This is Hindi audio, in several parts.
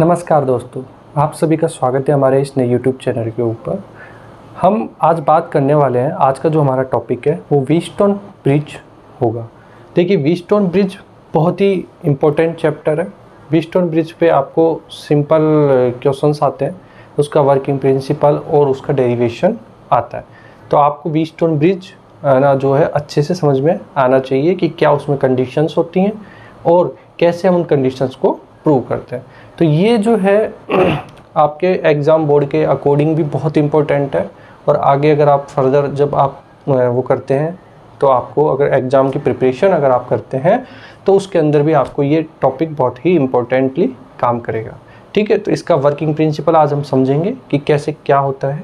नमस्कार दोस्तों, आप सभी का स्वागत है हमारे इस नए YouTube चैनल के ऊपर। हम आज बात करने वाले हैं, आज का जो हमारा टॉपिक है वो व्हीटस्टोन ब्रिज होगा। देखिए, व्हीटस्टोन ब्रिज बहुत ही इम्पोर्टेंट चैप्टर है। व्हीटस्टोन ब्रिज पे आपको सिंपल क्वेश्चंस आते हैं, उसका वर्किंग प्रिंसिपल और उसका डेरिवेशन आता है। तो आपको व्हीटस्टोन ब्रिज ना जो है अच्छे से समझ में आना चाहिए कि क्या उसमें कंडीशंस होती हैं और कैसे हम उन कंडीशंस को प्रूव करते हैं। तो ये जो है आपके एग्ज़ाम बोर्ड के अकॉर्डिंग भी बहुत इम्पोर्टेंट है। और आगे अगर आप फर्दर जब आप वो करते हैं तो आपको अगर एग्ज़ाम की प्रिपरेशन अगर आप करते हैं तो उसके अंदर भी आपको ये टॉपिक बहुत ही इम्पोर्टेंटली काम करेगा। ठीक है, तो इसका वर्किंग प्रिंसिपल आज हम समझेंगे कि कैसे क्या होता है,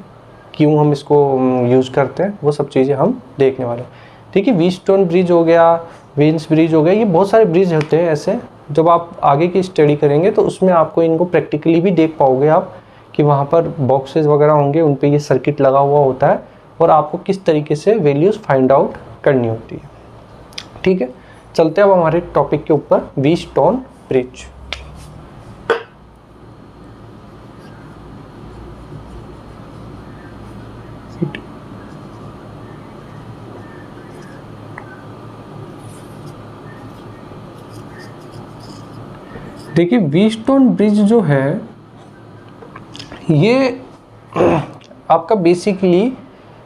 क्यों हम इसको यूज़ करते हैं, वो सब चीज़ें हम देखने वाले हैं। ठीक है, व्हीटस्टोन ब्रिज हो गया, वेन्स ब्रिज हो गया, ये बहुत सारे ब्रिज होते हैं ऐसे। जब आप आगे की स्टडी करेंगे तो उसमें आपको इनको प्रैक्टिकली भी देख पाओगे आप कि वहाँ पर बॉक्सेस वगैरह होंगे, उन पे ये सर्किट लगा हुआ होता है और आपको किस तरीके से वैल्यूज़ फाइंड आउट करनी होती है। ठीक है, चलते हैं अब हमारे टॉपिक के ऊपर, व्हीटस्टोन ब्रिज। देखिए, व्हीटस्टोन ब्रिज जो है ये आपका बेसिकली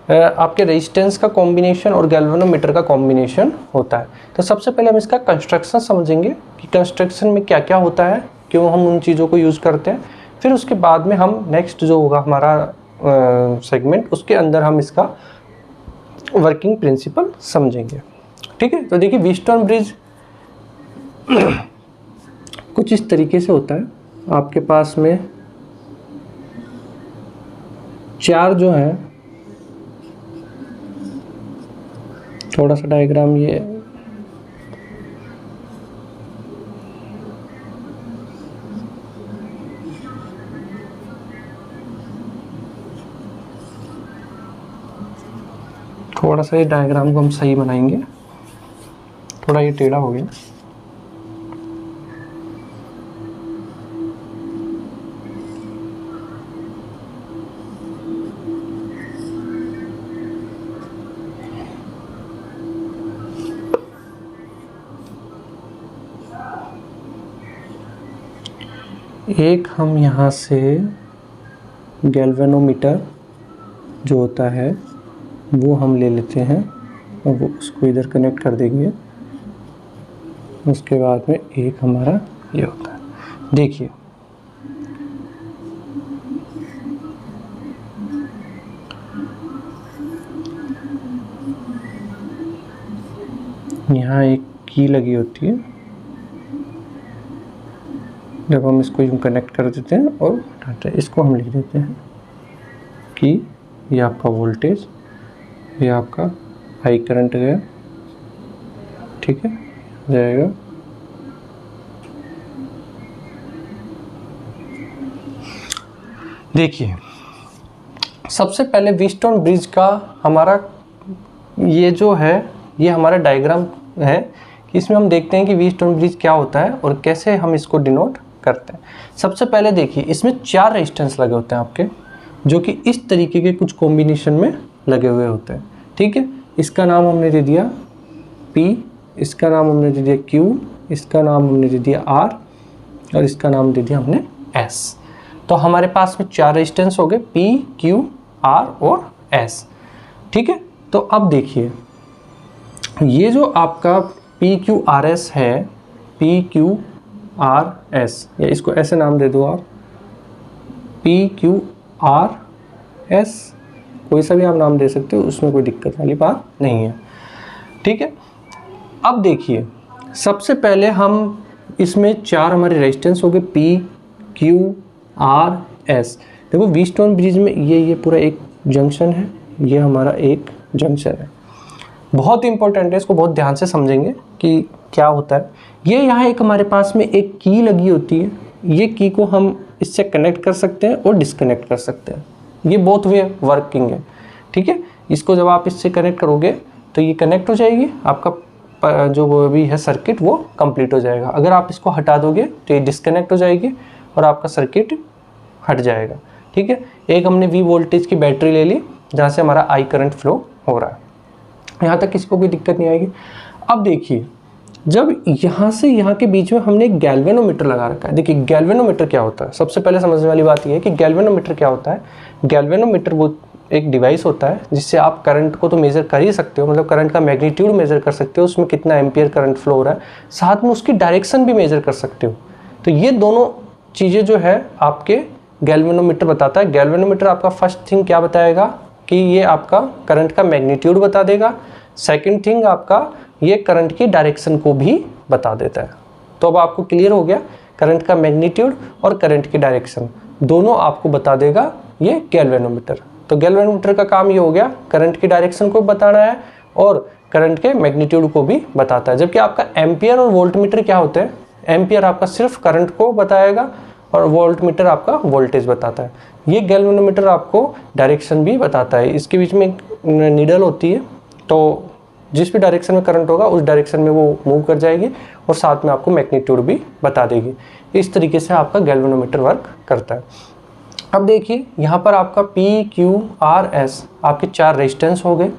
आपके रेजिस्टेंस का कॉम्बिनेशन और गैल्वेनोमीटर का कॉम्बिनेशन होता है। तो सबसे पहले हम इसका कंस्ट्रक्शन समझेंगे कि कंस्ट्रक्शन में क्या क्या होता है, क्यों हम उन चीज़ों को यूज़ करते हैं। फिर उसके बाद में हम नेक्स्ट जो होगा हमारा सेगमेंट, उसके अंदर हम इसका वर्किंग प्रिंसिपल समझेंगे। ठीक है, तो देखिए व्हीटस्टोन ब्रिज कुछ इस तरीके से होता है। आपके पास में चार जो है, थोड़ा सा डायग्राम ये थोड़ा सा ये डायग्राम को हम सही बनाएंगे, थोड़ा ये टेढ़ा हो गया। एक हम यहाँ से गैल्वेनोमीटर जो होता है वो हम ले लेते हैं और वो उसको इधर कनेक्ट कर देंगे। उसके बाद में एक हमारा ये होता है। देखिए, यहाँ एक की लगी होती है। जब हम इसको यूँ कनेक्ट कर देते हैं और हटाते हैं, इसको हम लिख देते हैं कि ये आपका वोल्टेज, ये आपका हाई करंट गया। ठीक है, जाएगा। देखिए, सबसे पहले व्हीटस्टोन ब्रिज का हमारा ये जो है, ये हमारा डायग्राम है कि इसमें हम देखते हैं कि व्हीटस्टोन ब्रिज क्या होता है और कैसे हम इसको डिनोट करते हैं। सबसे पहले देखिए, इसमें चार रेजिस्टेंस लगे होते हैं आपके, जो कि इस तरीके के कुछ कॉम्बिनेशन में लगे हुए होते हैं। ठीक है, इसका नाम हमने दे दिया P, इसका नाम हमने दे दिया Q, इसका नाम हमने दे दिया R और इसका नाम दे दिया हमने S। तो हमारे पास में चार रेजिस्टेंस हो गए, P, Q, R और S। ठीक है, तो अब देखिए, ये जो आपका PQRS है, PQRS, या इसको ऐसे नाम दे दो आप, PQRS, कोई सा भी आप नाम दे सकते हो, उसमें कोई दिक्कत वाली बात नहीं है। ठीक है, अब देखिए, सबसे पहले हम इसमें चार हमारे रेजिस्टेंस हो गए, PQRS। देखो, व्हीटस्टोन ब्रिज में ये पूरा एक जंक्शन है, ये हमारा एक जंक्शन है। बहुत इंपॉर्टेंट है, इसको बहुत ध्यान से समझेंगे कि क्या होता है। ये यहाँ एक हमारे पास में एक की लगी होती है, ये की को हम इससे कनेक्ट कर सकते हैं और डिस्कनेक्ट कर सकते हैं। ये बोथ वे वर्किंग है। ठीक है, इसको जब आप इससे कनेक्ट करोगे तो ये कनेक्ट हो जाएगी, आपका जो वो भी है सर्किट वो कंप्लीट हो जाएगा। अगर आप इसको हटा दोगे तो ये डिस्कनेक्ट हो जाएगी और आपका सर्किट हट जाएगा। ठीक है, एक हमने V वोल्टेज की बैटरी ले ली जहाँ से हमारा I करंट फ्लो हो रहा है, यहाँ तक किसी को कोई दिक्कत नहीं आएगी। अब देखिए, जब यहाँ से यहाँ के बीच में हमने एक गैल्वेनोमीटर लगा रखा है। देखिए गैल्वेनोमीटर क्या होता है, सबसे पहले समझने वाली बात यह है कि गैल्वेनोमीटर क्या होता है। गैल्वेनोमीटर वो एक डिवाइस होता है जिससे आप करंट को तो मेज़र कर ही सकते हो, मतलब करंट का मैग्नीट्यूड मेज़र कर सकते हो, उसमें कितना एम्पियर करंट फ्लो हो रहा है, साथ में उसकी डायरेक्शन भी मेज़र कर सकते हो। तो ये दोनों चीज़ें जो है आपके गैल्वेनोमीटर बताता है। गैल्वेनोमीटर आपका फर्स्ट थिंग क्या बताएगा कि ये आपका करंट का मैग्नीट्यूड बता देगा। सेकंड थिंग आपका ये करंट की डायरेक्शन को भी बता देता है। तो अब आपको क्लियर हो गया, करंट का मैग्नीट्यूड और करंट की डायरेक्शन दोनों आपको बता देगा ये गैल्वेनोमीटर। तो गैल्वेनोमीटर का काम ये हो गया, करंट की डायरेक्शन को बताना है और करंट के मैग्नीट्यूड को भी बताता है। जबकि आपका एम्पियर और वोल्टमीटर क्या होते हैं, एम्पियर आपका सिर्फ करंट को बताएगा और वोल्टमीटर आपका वोल्टेज बताता है। ये गैल्वेनोमीटर आपको डायरेक्शन भी बताता है। इसके बीच में एक नीडल होती है, तो जिस भी डायरेक्शन में करंट होगा उस डायरेक्शन में वो मूव कर जाएगी और साथ में आपको मैग्नीट्यूड भी बता देगी। इस तरीके से आपका गैल्वेनोमीटर वर्क करता है। अब देखिए यहाँ पर आपका P, Q, R, S आपके 4 रेजिस्टेंस हो गए।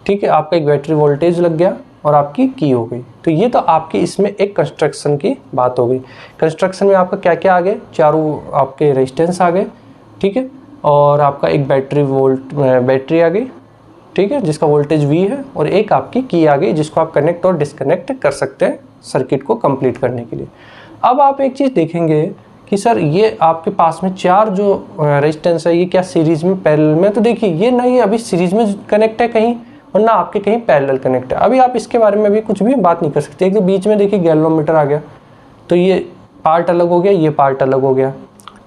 ठीक है, आपका एक बैटरी वोल्टेज लग गया और आपकी की हो गई। तो ये तो आपकी इसमें एक कंस्ट्रक्शन की बात हो गई। कंस्ट्रक्शन में आपका क्या क्या आ गए, चारों आपके रेजिस्टेंस आ गए। ठीक है, और आपका एक बैटरी आ गई, ठीक है, जिसका वोल्टेज V है, और एक आपकी की आ गई जिसको आप कनेक्ट और डिस्कनेक्ट कर सकते हैं सर्किट को कंप्लीट करने के लिए। अब आप एक चीज़ देखेंगे कि सर ये आपके पास में 4 जो रेजिस्टेंस है ये क्या सीरीज में पैरेलल में, तो देखिए ये ना ये अभी सीरीज में कनेक्ट है कहीं और ना आपके कहीं पैरेलल कनेक्ट है। अभी आप इसके बारे में भी कुछ भी बात नहीं कर सकते। एक तो बीच में देखिए गैल्वेनोमीटर आ गया, तो ये पार्ट अलग हो गया, ये पार्ट अलग हो गया।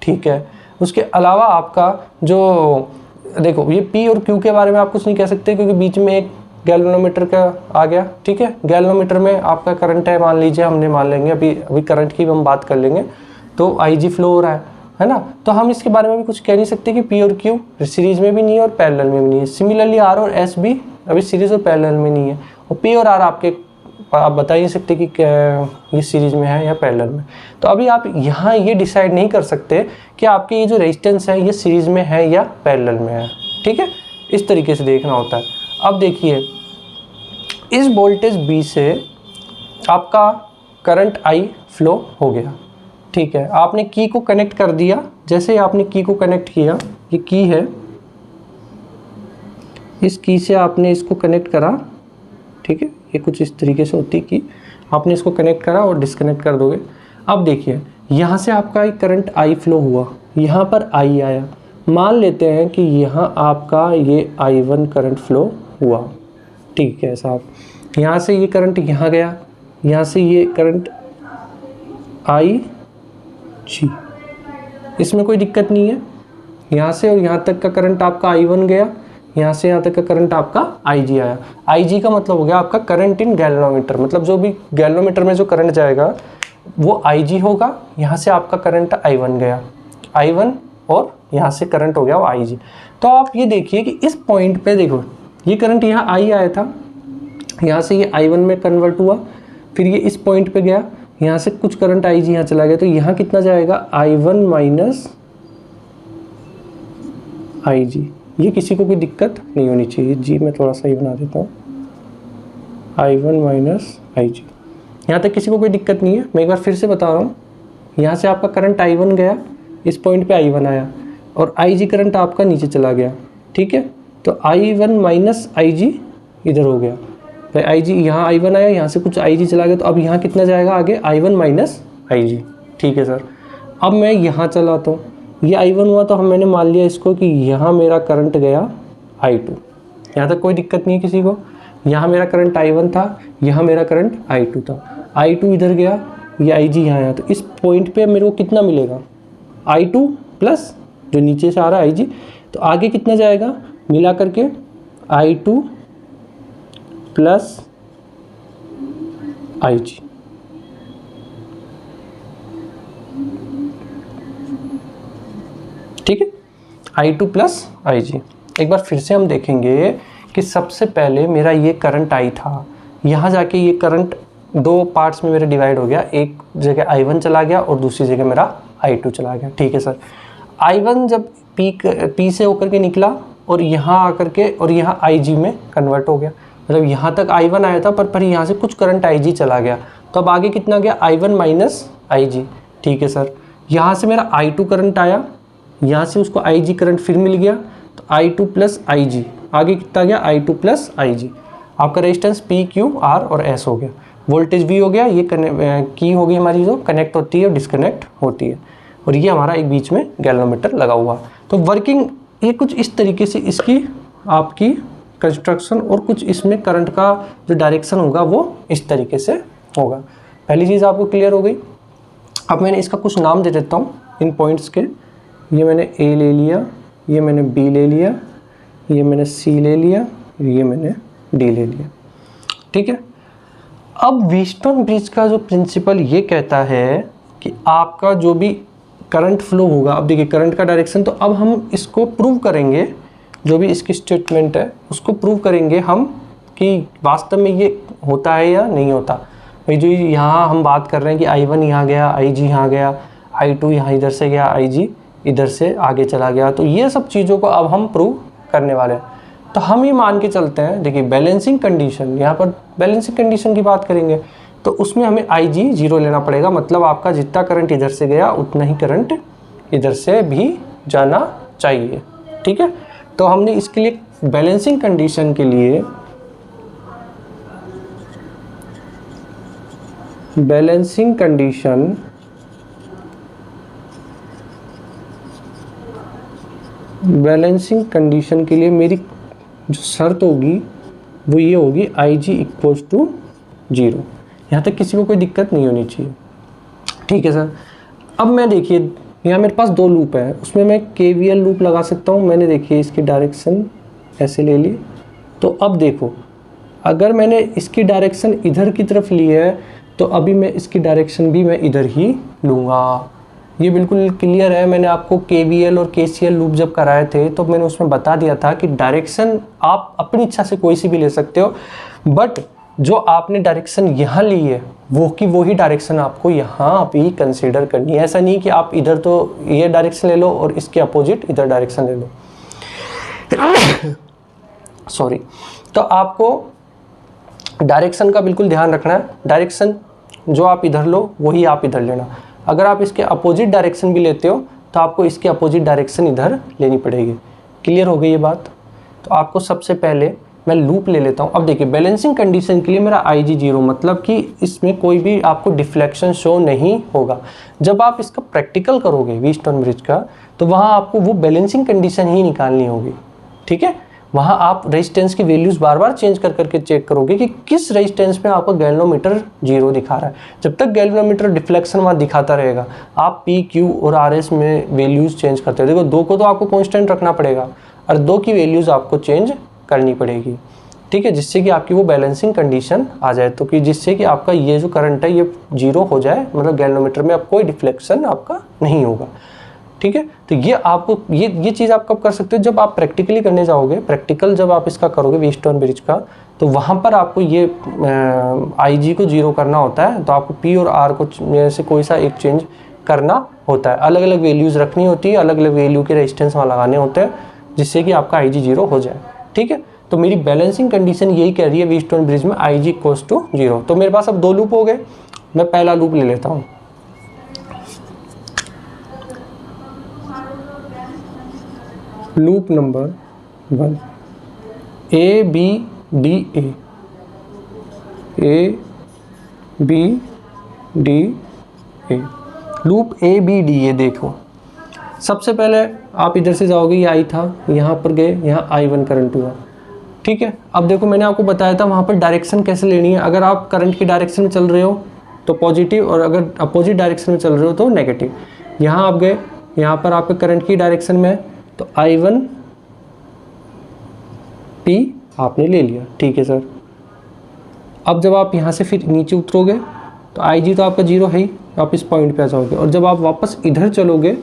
ठीक है, उसके अलावा आपका जो देखो ये P और Q के बारे में आप कुछ नहीं कह सकते क्योंकि बीच में एक गैल्वेनोमीटर का आ गया। ठीक है, गैल्वेनोमीटर में आपका करंट है, मान लीजिए, हमने मान लेंगे, अभी करंट की हम बात कर लेंगे, तो IG फ्लो हो रहा है ना, तो हम इसके बारे में भी कुछ कह नहीं सकते कि P और Q सीरीज में भी नहीं है और पैरेलल में भी नहीं है। सिमिलरली R और S भी अभी सीरीज और पैरेलल में नहीं है, और P और R आप बता ही नहीं सकते कि ये सीरीज में है या पैरेलल में। तो अभी आप यहाँ ये डिसाइड नहीं कर सकते कि आपके ये जो रेजिस्टेंस है ये सीरीज में है या पैरेलल में है। ठीक है, इस तरीके से देखना होता है। अब देखिए, इस वोल्टेज B से आपका करंट I फ्लो हो गया। ठीक है, आपने की को कनेक्ट कर दिया। जैसे ही आपने की को कनेक्ट किया, ये की है, इस की से आपने इसको कनेक्ट करा। ठीक है, ये कुछ इस तरीके से होती है कि आपने इसको कनेक्ट करा और डिस्कनेक्ट कर दोगे। अब देखिए यहाँ से आपका एक करंट I फ्लो हुआ, यहाँ पर I आया। मान लेते हैं कि यहाँ आपका ये I1 करंट फ्लो हुआ। ठीक है साहब, यहाँ से ये करंट यहाँ गया, यहाँ से ये करंट IG, इसमें कोई दिक्कत नहीं है। यहाँ से और यहाँ तक का करंट आपका I1 गया, यहाँ से यहाँ तक का करंट आपका IG आया। IG का मतलब हो गया आपका करंट इन गैल्वेनोमीटर, मतलब जो भी गैल्वेनोमीटर में जो करंट जाएगा वो IG होगा। यहाँ से आपका करंट I1 गया, I1, और यहाँ से करंट हो गया वो IG। तो आप ये देखिए कि इस पॉइंट पे देखो, ये करंट यहाँ I आया था, यहाँ से ये I1 में कन्वर्ट हुआ, फिर ये इस पॉइंट पे गया, यहाँ से कुछ करंट IG यहाँ चला गया, तो यहाँ कितना जाएगा, I1 माइनस IG। ये किसी को कोई दिक्कत नहीं होनी चाहिए। जी मैं थोड़ा सा ही बना देता हूँ, I1 माइनस IG। यहाँ तक किसी को कोई दिक्कत नहीं है। मैं एक बार फिर से बता रहा हूँ, यहाँ से आपका करंट I1 गया, इस पॉइंट पे I1 आया, और IG करंट आपका नीचे चला गया। ठीक है, तो I1 माइनस IG इधर हो गया भाई। IG यहाँ I1 आया, यहाँ से कुछ IG चला गया, तो अब यहाँ कितना जाएगा आगे, I1 माइनस IG। ठीक है सर, अब मैं यहाँ चलाता हूँ, ये I1 हुआ, तो मैंने मान लिया इसको कि यहाँ मेरा करंट गया I2। यहाँ तक कोई दिक्कत नहीं है किसी को। यहाँ मेरा करंट I1 था, यहाँ मेरा करंट I2 था, I2 इधर गया, ये IG यहाँ आया, तो इस पॉइंट पे मेरे को कितना मिलेगा, I2 प्लस जो नीचे से आ रहा है IG, तो आगे कितना जाएगा मिला करके, I2 प्लस IG। ठीक है, I2 प्लस IG। एक बार फिर से हम देखेंगे कि सबसे पहले मेरा ये करंट I था, यहाँ जाके ये करंट दो पार्ट्स में मेरे डिवाइड हो गया, एक जगह I1 चला गया और दूसरी जगह मेरा I2 चला गया। ठीक है सर, I1 जब P से होकर के निकला और यहाँ आकर के और यहाँ IG में कन्वर्ट हो गया, मतलब यहाँ तक I1 आया था पर यहाँ से कुछ करंट IG चला गया, तो अब आगे कितना गया I1 माइनस IG। ठीक है सर, यहाँ से मेरा I2 करंट आया, यहाँ से उसको IG करंट फिर मिल गया, तो I2 प्लस IG, आगे कितना गया I2 प्लस IG। आपका रेजिस्टेंस P, Q, R और S हो गया, वोल्टेज V हो गया, ये की हो गई हमारी जो कनेक्ट होती है और डिस्कनेक्ट होती है, और ये हमारा एक बीच में गैल्वेनोमीटर लगा हुआ। तो वर्किंग ये कुछ इस तरीके से इसकी आपकी कंस्ट्रक्शन, और कुछ इसमें करंट का जो डायरेक्शन होगा वो इस तरीके से होगा। पहली चीज़ आपको क्लियर हो गई। अब मैंने इसका कुछ नाम दे देता हूँ इन पॉइंट्स के। ये मैंने A ले लिया, ये मैंने B ले लिया, ये मैंने C ले लिया, ये मैंने D ले लिया। ठीक है, अब व्हीटस्टोन ब्रिज का जो प्रिंसिपल ये कहता है कि आपका जो भी करंट फ्लो होगा, अब देखिए करंट का डायरेक्शन, तो अब हम इसको प्रूव करेंगे, जो भी इसकी स्टेटमेंट है उसको प्रूव करेंगे हम कि वास्तव में ये होता है या नहीं होता। भाई जो यहाँ हम बात कर रहे हैं कि I1 यहाँ गया, IG यहाँ गया, I2 यहाँ इधर से गया, IG इधर से आगे चला गया, तो ये सब चीज़ों को अब हम प्रूव करने वाले हैं। तो हम ये मान के चलते हैं, देखिए बैलेंसिंग कंडीशन, यहाँ पर बैलेंसिंग कंडीशन की बात करेंगे तो उसमें हमें IG 0 लेना पड़ेगा, मतलब आपका जितना करंट इधर से गया उतना ही करंट इधर से भी जाना चाहिए। ठीक है, तो हमने इसके लिए बैलेंसिंग कंडीशन के लिए बैलेंसिंग कंडीशन के लिए मेरी जो शर्त होगी वो ये होगी IG इक्वल्स टू 0। यहाँ तक किसी को कोई दिक्कत नहीं होनी चाहिए। ठीक है सर, अब मैं देखिए यहाँ मेरे पास दो लूप है, उसमें मैं KVL लूप लगा सकता हूँ। मैंने देखिए इसकी डायरेक्शन ऐसे ले ली, तो अब देखो अगर मैंने इसकी डायरेक्शन इधर की तरफ ली है तो अभी मैं इसकी डायरेक्शन भी मैं इधर ही लूँगा। ये बिल्कुल क्लियर है। मैंने आपको KVL और KCL लूप जब कराए थे तो मैंने उसमें बता दिया था कि डायरेक्शन आप अपनी इच्छा से कोई सी भी ले सकते हो, बट जो आपने डायरेक्शन यहाँ ली है वो ही डायरेक्शन आपको यहाँ भी कंसीडर करनी है। ऐसा नहीं कि आप इधर तो ये डायरेक्शन ले लो और इसके अपोजिट इधर डायरेक्शन ले लो। सॉरी, तो आपको डायरेक्शन का बिल्कुल ध्यान रखना है। डायरेक्शन जो आप इधर लो वही आप इधर लेना। अगर आप इसके अपोजिट डायरेक्शन भी लेते हो तो आपको इसके अपोजिट डायरेक्शन इधर लेनी पड़ेगी। क्लियर हो गई ये बात? तो आपको सबसे पहले मैं लूप ले लेता हूँ। अब देखिए बैलेंसिंग कंडीशन के लिए मेरा IG 0, मतलब कि इसमें कोई भी आपको डिफ्लेक्शन शो नहीं होगा। जब आप इसका प्रैक्टिकल करोगे व्हीटस्टोन ब्रिज का, तो वहाँ आपको वो बैलेंसिंग कंडीशन ही निकालनी होगी। ठीक है, वहाँ आप रेजिस्टेंस की वैल्यूज़ बार बार चेंज कर करके चेक करोगे कि किस रेजिस्टेंस में आपका गैल्वेनोमीटर 0 दिखा रहा है। जब तक गैल्वेनोमीटर डिफ्लेक्शन वहाँ दिखाता रहेगा, आप P, Q और RS में वैल्यूज़ चेंज करते रहो। देखो 2 को तो आपको कांस्टेंट रखना पड़ेगा और 2 की वैल्यूज़ आपको चेंज करनी पड़ेगी। ठीक है, जिससे कि आपकी वो बैलेंसिंग कंडीशन आ जाए, तो कि जिससे कि आपका ये जो करंट है ये 0 हो जाए, मतलब गैल्वेनोमीटर में अब कोई डिफ्लेक्शन आपका नहीं होगा। ठीक है, तो ये आपको ये चीज़ आप कब कर सकते हो? जब आप प्रैक्टिकली करने जाओगे। प्रैक्टिकल जब आप इसका करोगे व्हीटस्टोन ब्रिज का, तो वहाँ पर आपको ये IG को 0 करना होता है, तो आपको P और R को में से कोई सा एक चेंज करना होता है। अलग अलग वैल्यूज़ रखनी होती है, अलग अलग वैल्यू के रेजिस्टेंस वहाँ लगाने होते हैं, जिससे कि आपका IG 0 हो जाए। ठीक है, तो मेरी बैलेंसिंग कंडीशन यही कह रही है व्हीटस्टोन ब्रिज में IG इक्वल्स टू 0। तो मेरे पास अब 2 लूप हो गए। मैं पहला लूप ले लेता हूँ। Loop number 1, A B D A, A B D A, loop A B D A। देखो सबसे पहले आप इधर से जाओगे, ये I था, यहाँ पर गए, यहाँ I1 करंट हुआ। ठीक है, अब देखो मैंने आपको बताया था वहाँ पर डायरेक्शन कैसे लेनी है। अगर आप करंट की डायरेक्शन में चल रहे हो तो पॉजिटिव, और अगर अपोजिट डायरेक्शन में चल रहे हो तो नेगेटिव। यहाँ आप गए, यहाँ पर आपके करंट की डायरेक्शन में, तो I1 P आपने ले लिया। ठीक है सर, अब जब आप यहाँ से फिर नीचे उतरोगे तो IG तो आपका 0 है ही, आप इस पॉइंट पे आ जाओगे, और जब आप वापस इधर चलोगे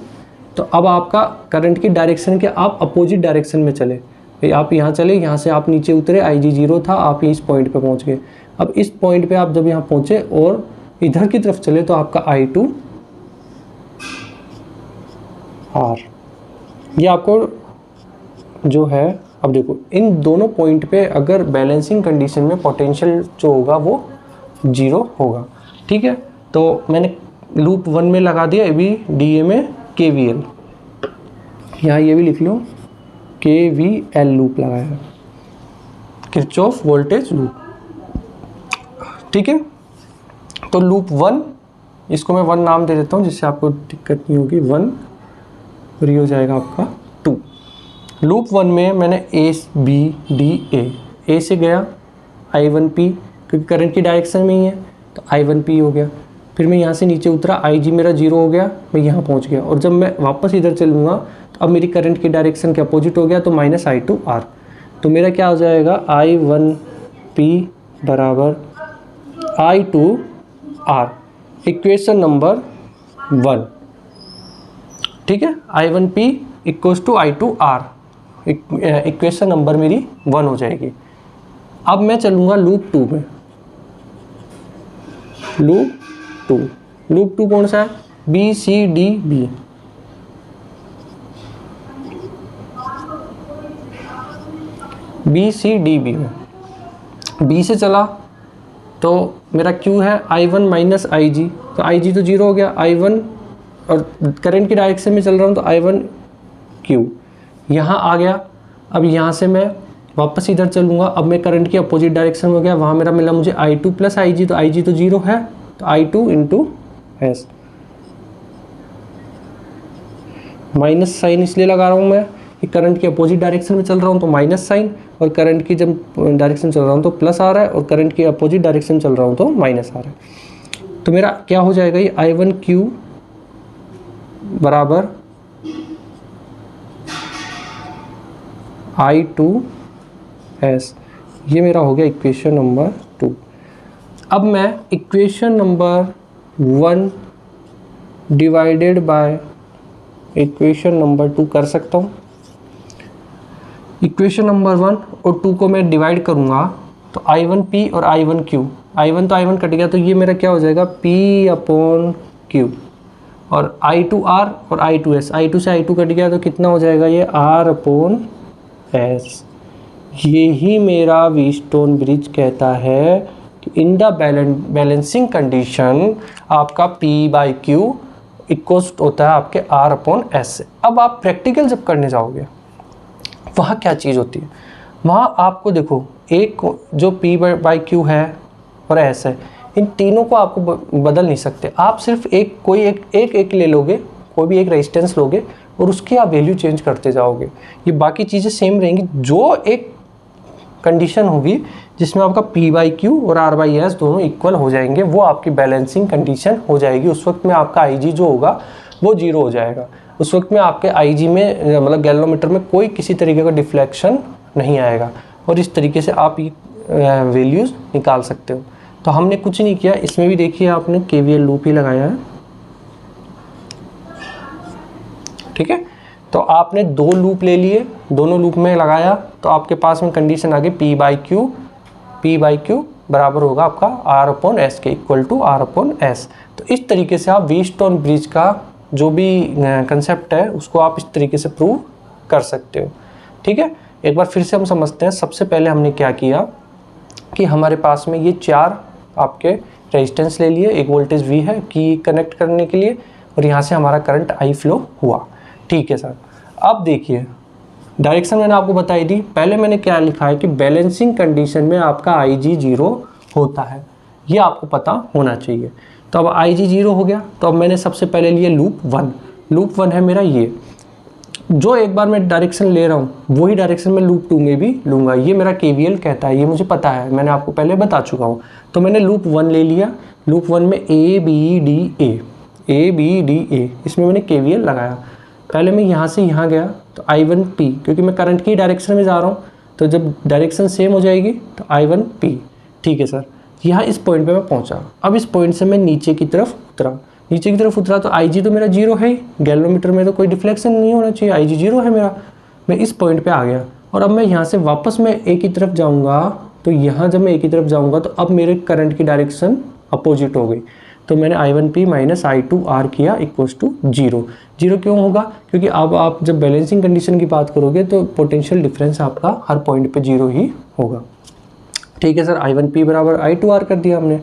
तो अब आपका करंट की डायरेक्शन के आप अपोजिट डायरेक्शन में चले, आप यहाँ चले, यहाँ से आप नीचे उतरे, IG 0 था, आप इस पॉइंट पे पहुँच गए। अब इस पॉइंट पे आप जब यहाँ पहुँचे और इधर की तरफ चले तो आपका I2 R, ये आपको जो है, अब देखो इन दोनों पॉइंट पे अगर बैलेंसिंग कंडीशन में पोटेंशियल जो होगा वो 0 होगा। ठीक है, तो मैंने लूप 1 में लगा दिया ABDA में KVL, यहाँ ये भी लिख लो KVL लूप लगाया है, किरचॉफ वोल्टेज लूप। ठीक है, तो लूप 1, इसको मैं 1 नाम दे देता हूँ जिससे आपको दिक्कत नहीं होगी, 1 और ये हो जाएगा आपका 2। लूप 1 में मैंने ABDA, A से गया I1P, क्योंकि करंट की डायरेक्शन में ही है तो I1P हो गया। फिर मैं यहाँ से नीचे उतरा, IG मेरा 0 हो गया, मैं यहाँ पहुँच गया, और जब मैं वापस इधर चलूँगा तो अब मेरी करंट की डायरेक्शन के अपोजिट हो गया, तो -I2R। तो मेरा क्या हो जाएगा, I1P बराबर I2R, इक्वेशन नंबर 1। ठीक है, I1P equals to I2R, equation number मेरी 1 हो जाएगी। अब मैं चलूँगा लूप 2 में। लूप 2 कौन सा है, BCDB। BCDB में B से चला तो मेरा Q है I1 माइनस IG, तो IG तो 0 हो गया, I1 और करंट की डायरेक्शन में चल रहा हूँ तो I1Q यहाँ आ गया। अब यहाँ से मैं वापस इधर चलूँगा, अब मैं करंट की अपोजिट डायरेक्शन में हो गया, वहाँ मेरा मिला मुझे I2 प्लस IG, तो IG तो 0 है, तो I2 into S, minus sign इसलिए लगा रहा हूँ मैं कि करंट की अपोजिट डायरेक्शन में चल रहा हूँ तो माइनस साइन, और करंट की जब डायरेक्शन चल रहा हूँ तो प्लस आ रहा है, और करंट की अपोजिट डायरेक्शन चल रहा हूँ तो माइनस आ रहा है। तो मेरा क्या हो जाएगा, ये I1Q बराबर I2S, ये मेरा हो गया इक्वेशन नंबर 2। अब मैं equation number 1 divided by equation number 2 कर सकता हूँ। इक्वेशन नंबर 1 और 2 को मैं डिवाइड करूँगा तो I1P और I1Q, I1 तो I1 कट गया, तो ये मेरा क्या हो जाएगा P/Q, और I2R और I2S, I2 से I2 कट गया तो कितना हो जाएगा, ये R/S। यही मेरा व्हीटस्टोन ब्रिज कहता है कि इन द बैलेंसिंग कंडीशन आपका P/Q इक्वल्स होता है आपके R/S से। अब आप प्रैक्टिकल जब करने जाओगे वहाँ क्या चीज़ होती है, वहाँ आपको देखो एक जो P/Q है और S है, इन तीनों को आपको बदल नहीं सकते। आप सिर्फ कोई एक ले लोगे, कोई भी एक रेजिस्टेंस लोगे और उसकी आप वैल्यू चेंज करते जाओगे, ये बाकी चीज़ें सेम रहेंगी। जो एक कंडीशन होगी जिसमें आपका P/Q और R/S दोनों इक्वल हो जाएंगे, वो आपकी बैलेंसिंग कंडीशन हो जाएगी। उस वक्त में आपका IG जो होगा वो 0 हो जाएगा। उस वक्त में आपके IG में मतलब गैल्वेनोमीटर में कोई किसी तरीके का डिफ्लेक्शन नहीं आएगा, और इस तरीके से आप ये वैल्यूज़ निकाल सकते हो। तो हमने कुछ नहीं किया, इसमें भी देखिए आपने KVL लूप ही लगाया है। ठीक है, तो आपने 2 लूप ले लिए, दोनों लूप में लगाया तो आपके पास में कंडीशन आ गई P/Q बराबर होगा आपका R/S के, इक्वल टू R/S। तो इस तरीके से आप व्हीटस्टोन ब्रिज का जो भी कंसेप्ट है उसको आप इस तरीके से प्रूव कर सकते हो। ठीक है, एक बार फिर से हम समझते हैं। सबसे पहले हमने क्या किया कि हमारे पास में ये 4 आपके रेजिस्टेंस ले लिए, एक वोल्टेज V है की कनेक्ट करने के लिए, और यहाँ से हमारा करंट I फ्लो हुआ। ठीक है सर, अब देखिए डायरेक्शन मैंने आपको बताई दी। पहले मैंने क्या लिखा है कि बैलेंसिंग कंडीशन में आपका IG 0 होता है, ये आपको पता होना चाहिए। तो अब IG 0 हो गया, तो अब मैंने सबसे पहले लिए लूप 1। लूप 1 है मेरा ये, जो एक बार मैं डायरेक्शन ले रहा हूँ वही डायरेक्शन मैं लूप 2 में भी लूँगा। ये मेरा KVL कहता है, ये मुझे पता है, मैंने आपको पहले बता चुका हूँ। तो मैंने लूप 1 ले लिया। लूप 1 में ABDA, इसमें मैंने KVL लगाया। पहले मैं यहाँ से यहाँ गया तो I1P, क्योंकि मैं करंट की डायरेक्शन में जा रहा हूँ, तो जब डायरेक्शन सेम हो जाएगी तो I1P। ठीक है सर, यहाँ इस पॉइंट पे मैं पहुँचा। अब इस पॉइंट से मैं नीचे की तरफ उतरा तो IG तो मेरा 0 है ही, गैल्वेनोमीटर में तो कोई डिफ्लेक्शन नहीं होना चाहिए, IG 0 है मेरा। मैं इस पॉइंट पे आ गया, और अब मैं यहाँ से वापस मैं ए की तरफ जाऊँगा, तो यहाँ जब मैं ए की तरफ जाऊँगा तो अब मेरे करंट की डायरेक्शन अपोजिट हो गई। तो मैंने I1P माइनस I2R किया इक्वल्स टू 0। 0 क्यों होगा? क्योंकि अब आप जब बैलेंसिंग कंडीशन की बात करोगे तो पोटेंशियल डिफरेंस आपका हर पॉइंट पे 0 ही होगा। ठीक है सर, I1P बराबर I2R कर दिया हमने,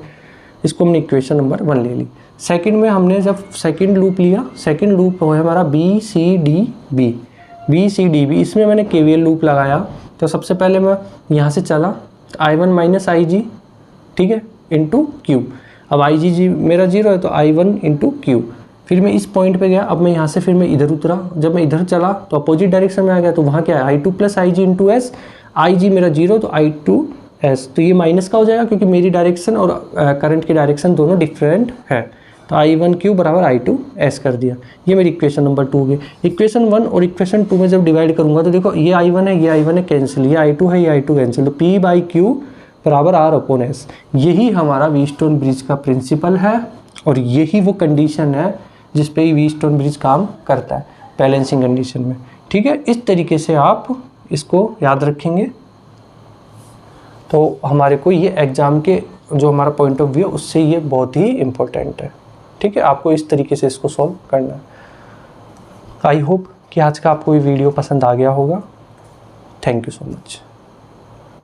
इसको हमने इक्वेशन नंबर 1 ले ली। सेकंड में हमने जब सेकंड लूप लिया, सेकंड लूप है हमारा BCDB, BCDB, इसमें मैंने KVL लूप लगाया। तो सबसे पहले मैं यहाँ से चला I1 माइनस IG, ठीक है, इंटू Q। अब IG मेरा 0 है तो I1 इंटू Q। फिर मैं इस पॉइंट पे गया, अब मैं यहाँ से फिर मैं इधर उतरा, जब मैं इधर चला तो अपोजिट डायरेक्शन में आ गया, तो वहाँ क्या है I2 plus IG into S। IG मेरा 0 तो I2S, तो ये माइनस का हो जाएगा क्योंकि मेरी डायरेक्शन और करंट की डायरेक्शन दोनों डिफरेंट है। तो I1Q बराबर I2S कर दिया। ये मेरी इक्वेशन नंबर 2 होगी। इक्वेशन 1 और इक्वेशन 2 में जब डिवाइड करूँगा तो देखो ये I1 है, ये I1 है, कैंसिल, ये I2 है, ये I2 कैंसिल, तो P बाई Q बराबर R अपॉन S। यही हमारा व्हीटस्टोन ब्रिज का प्रिंसिपल है और यही वो कंडीशन है जिस पे व्हीटस्टोन ब्रिज काम करता है बैलेंसिंग कंडीशन में। ठीक है, इस तरीके से आप इसको याद रखेंगे तो हमारे को ये एग्ज़ाम के जो हमारा पॉइंट ऑफ व्यू उससे ये बहुत ही इम्पोर्टेंट है। ठीक है, आपको इस तरीके से इसको सॉल्व करना है। आई होप कि आज का आपको ये वीडियो पसंद आ गया होगा। Thank you so much.